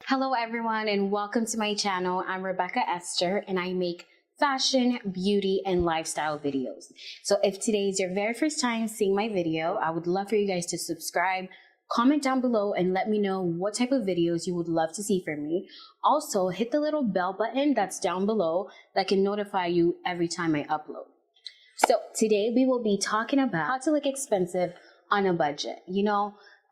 Hello everyone and welcome to my channel. I'm Rebecca Esther and I make fashion, beauty, and lifestyle videos. So if today is your very first time seeing my video, I would love for you guys to subscribe, comment down below, and let me know what type of videos you would love to see from me. Also, hit the little bell button that's down below that can notify you every time I upload. So today we will be talking about how to look expensive on a budget.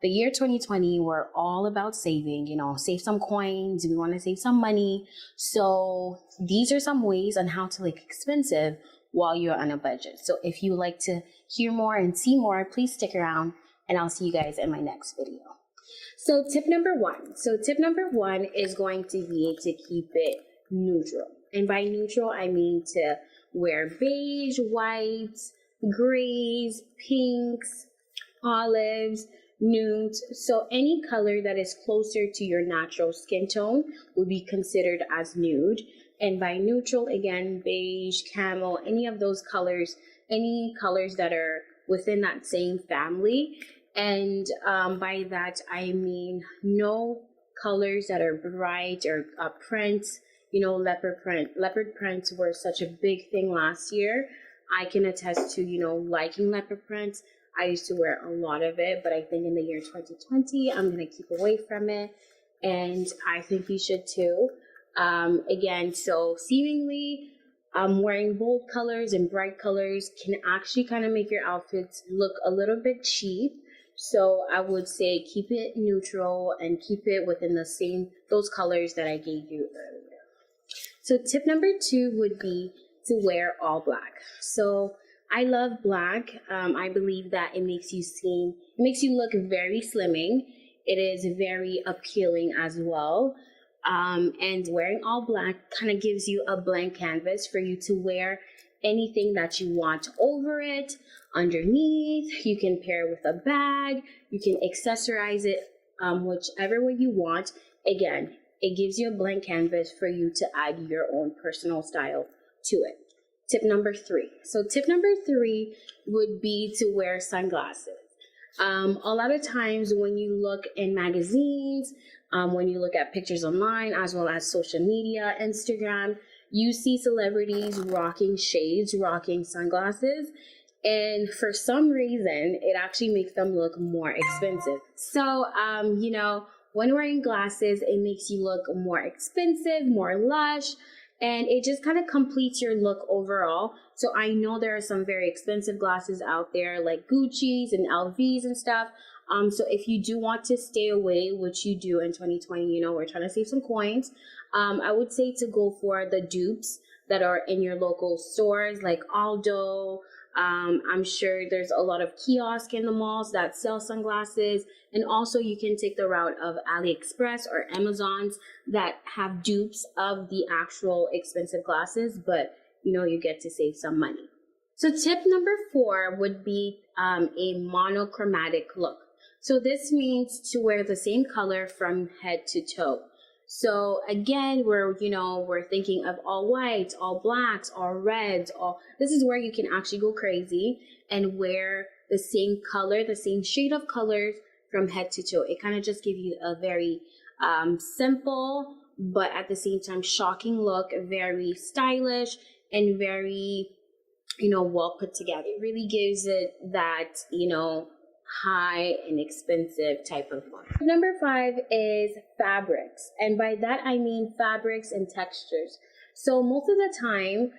The year 2020, we're all about saving, save some coins. We want to save some money. So these are some ways on how to look expensive while you're on a budget. So if you like to hear more and see more, please stick around and I'll see you guys in my next video. So tip number one is going to be to keep it neutral. And by neutral, I mean to wear beige, whites, grays, pinks, olives, nudes. So any color that is closer to your natural skin tone will be considered as nude. And by neutral, again, beige, camel, any of those colors, any colors that are within that same family. And by that, I mean no colors that are bright or prints, leopard print. Leopard prints were such a big thing last year. I can attest to, liking leopard prints. I used to wear a lot of it, but I think in the year 2020, I'm going to keep away from it. And I think you should too. Again, so seemingly wearing bold colors and bright colors can actually kind of make your outfits look a little bit cheap. So I would say keep it neutral and keep it within those colors that I gave you earlier. So tip number 2 would be to wear all black. So I love black. I believe that it makes you look very slimming. It is very appealing as well. And wearing all black kind of gives you a blank canvas for you to wear anything that you want over it, underneath. You can pair with a bag. You can accessorize it whichever way you want. Again, it gives you a blank canvas for you to add your own personal style to it. Tip number 3. So tip number 3 would be to wear sunglasses. A lot of times when you look in magazines, when you look at pictures online, as well as social media, Instagram, you see celebrities rocking shades, rocking sunglasses. And for some reason, it actually makes them look more expensive. So, when wearing glasses, it makes you look more expensive, more lush. And it just kind of completes your look overall. So I know there are some very expensive glasses out there like Gucci's and LV's and stuff. So if you do want to stay away, which you do in 2020, we're trying to save some coins. I would say to go for the dupes that are in your local stores like Aldo. I'm sure there's a lot of kiosks in the malls that sell sunglasses. And also you can take the route of AliExpress or Amazon's that have dupes of the actual expensive glasses, but you get to save some money. So tip number 4 would be a monochromatic look. So this means to wear the same color from head to toe. So again, we're thinking of all whites, all blacks, all reds, this is where you can actually go crazy and wear the same color, the same shade of colors from head to toe. It kind of just gives you a very simple, but at the same time shocking look, very stylish and very, well put together. It really gives it that, high and expensive type of look. Number 5 is fabrics. And by that, I mean fabrics and textures. So most of the time,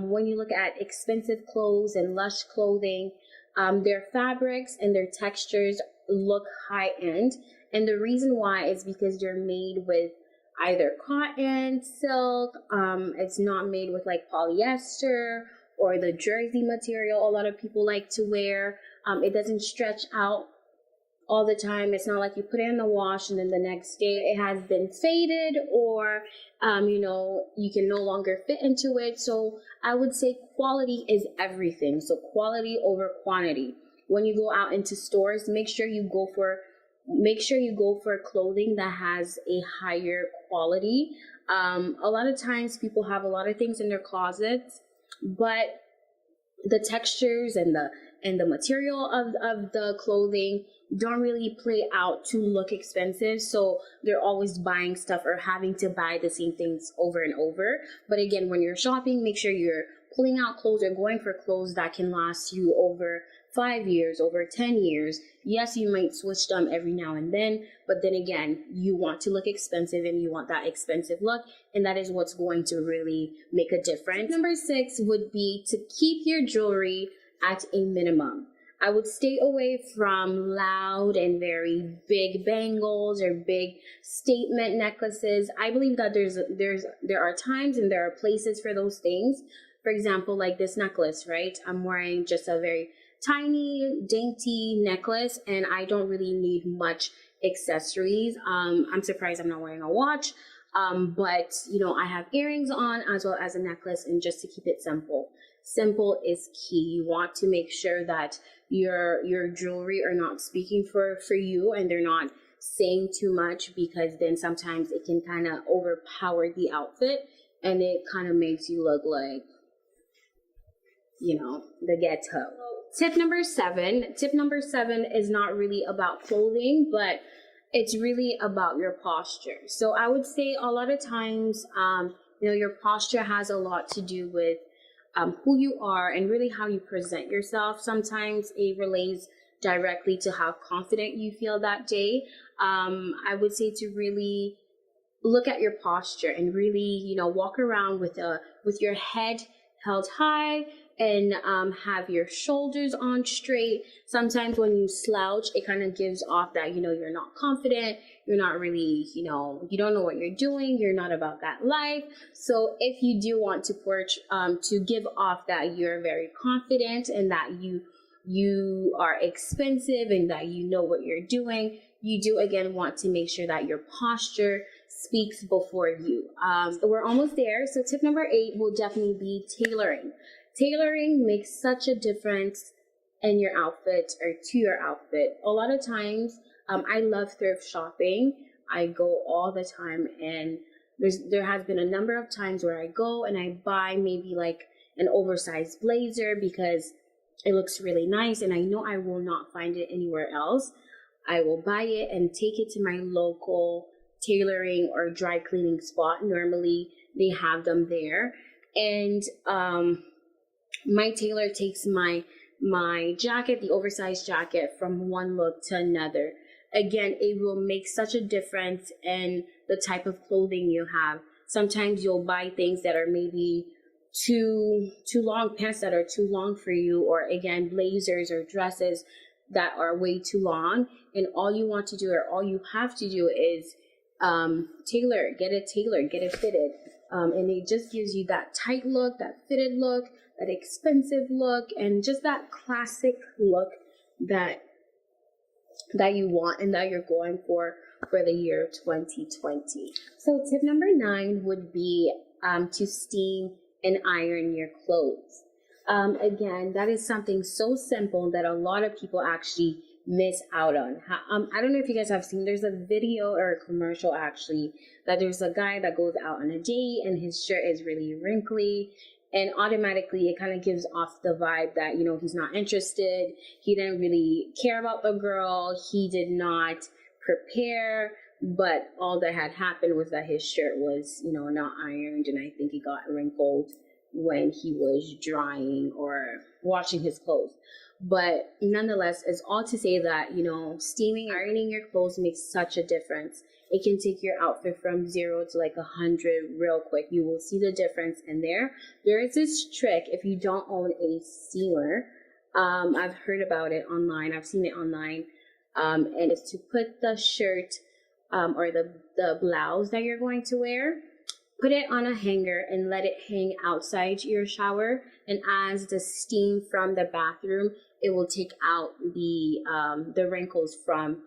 when you look at expensive clothes and lush clothing, their fabrics and their textures look high end. And the reason why is because they're made with either cotton, silk, it's not made with like polyester or the jersey material a lot of people like to wear. It doesn't stretch out all the time. It's not like you put it in the wash and then the next day it has been faded or, you can no longer fit into it. So I would say quality is everything. So quality over quantity. When you go out into stores, make sure you go for clothing that has a higher quality. A lot of times people have a lot of things in their closets, but the textures and the and the material of the clothing don't really play out to look expensive. So they're always buying stuff or having to buy the same things over and over. But again, when you're shopping, make sure you're pulling out clothes or going for clothes that can last you over 5 years, over 10 years. Yes, you might switch them every now and then, but then again, you want to look expensive and you want that expensive look, and that is what's going to really make a difference. Number 6 would be to keep your jewelry at a minimum. I would stay away from loud and very big bangles or big statement necklaces. I believe that there are times and there are places for those things. For example, like this necklace, right? I'm wearing just a very tiny, dainty necklace, and I don't really need much accessories. I'm surprised I'm not wearing a watch, but you know, I have earrings on as well as a necklace, and just to keep it simple. Simple is key. You want to make sure that your jewelry are not speaking for you, and they're not saying too much, because then sometimes it can kind of overpower the outfit and it kind of makes you look like, you know, the ghetto. Tip number 7. Tip number 7 is not really about clothing, but it's really about your posture. So I would say a lot of times, you know, your posture has a lot to do with who you are and really how you present yourself. Sometimes it relates directly to how confident you feel that day. I would say to really look at your posture and really, you know, walk around with your head held high, and have your shoulders on straight. Sometimes when you slouch, it kind of gives off that, you know, you're not confident, you're not really, you know, you don't know what you're doing, you're not about that life. So if you do want to give off that you're very confident and that you are expensive and that you know what you're doing, you do again want to make sure that your posture speaks before you. So we're almost there. So tip number 8 will definitely be tailoring. Tailoring makes such a difference in your outfit or to your outfit. A lot of times, I love thrift shopping. I go all the time, and there has been a number of times where I go and I buy maybe like an oversized blazer because it looks really nice and I know I will not find it anywhere else. I will buy it and take it to my local tailoring or dry cleaning spot. Normally they have them there, and my tailor takes my jacket, the oversized jacket, from one look to another. Again, it will make such a difference in the type of clothing you have. Sometimes you'll buy things that are maybe too long, pants that are too long for you, or again, blazers or dresses that are way too long, and all you want to do or all you have to do is get it tailored, get it fitted, and it just gives you that tight look, that fitted look, that expensive look, and just that classic look that you want and that you're going for the year 2020. So tip number 9 would be to steam and iron your clothes. Again, that is something so simple that a lot of people actually miss out on. I don't know if you guys have seen, there's a video or a commercial actually that there's a guy that goes out on a date and his shirt is really wrinkly, and automatically it kind of gives off the vibe that, you know, he's not interested, he didn't really care about the girl, he did not prepare, but all that had happened was that his shirt was, you know, not ironed, and I think he got wrinkled when he was drying or washing his clothes. But nonetheless, it's all to say that, you know, steaming, ironing your clothes makes such a difference. It can take your outfit from 0 to like 100 real quick. You will see the difference in there. There is this trick if you don't own a steamer. I've heard about it online. I've seen it online. And it's to put the shirt or the blouse that you're going to wear, put it on a hanger and let it hang outside your shower. And as the steam from the bathroom, it will take out the wrinkles from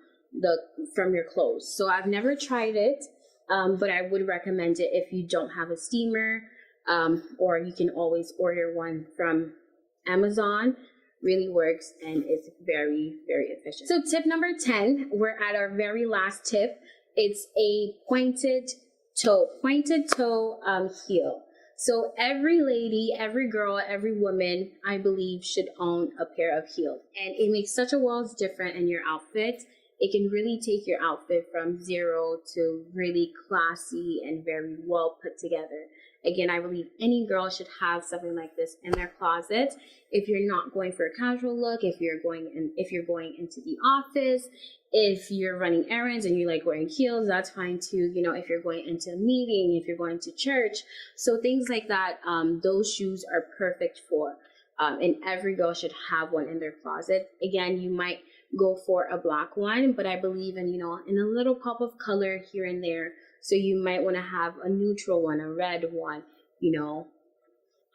your clothes. So I've never tried it, but I would recommend it if you don't have a steamer, or you can always order one from Amazon. Really works, and it's very, very efficient. So tip number 10, we're at our very last tip. It's a pointed toe heel. So every lady, every girl, every woman, I believe, should own a pair of heels. And it makes such a world's difference in your outfit. It can really take your outfit from zero to really classy and very well put together. Again, I believe any girl should have something like this in their closet. If you're not going for a casual look, if you're going into the office, if you're running errands and you like wearing heels, that's fine too. You know, if you're going into a meeting, if you're going to church, so things like that, those shoes are perfect for. And every girl should have one in their closet. Again, you might go for a black one, but I believe in, in a little pop of color here and there. So you might want to have a neutral one, a red one,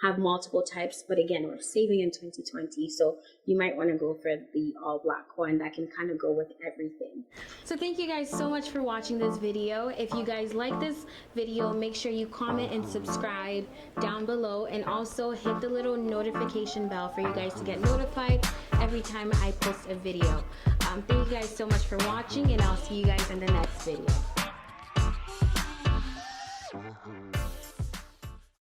have multiple types. But again, we're saving in 2020, so you might want to go for the all black one that can kind of go with everything. So thank you guys so much for watching this video. If you guys like this video, make sure you comment and subscribe down below, and also hit the little notification bell for you guys to get notified every time I post a video. Thank you guys so much for watching, and I'll see you guys in the next video.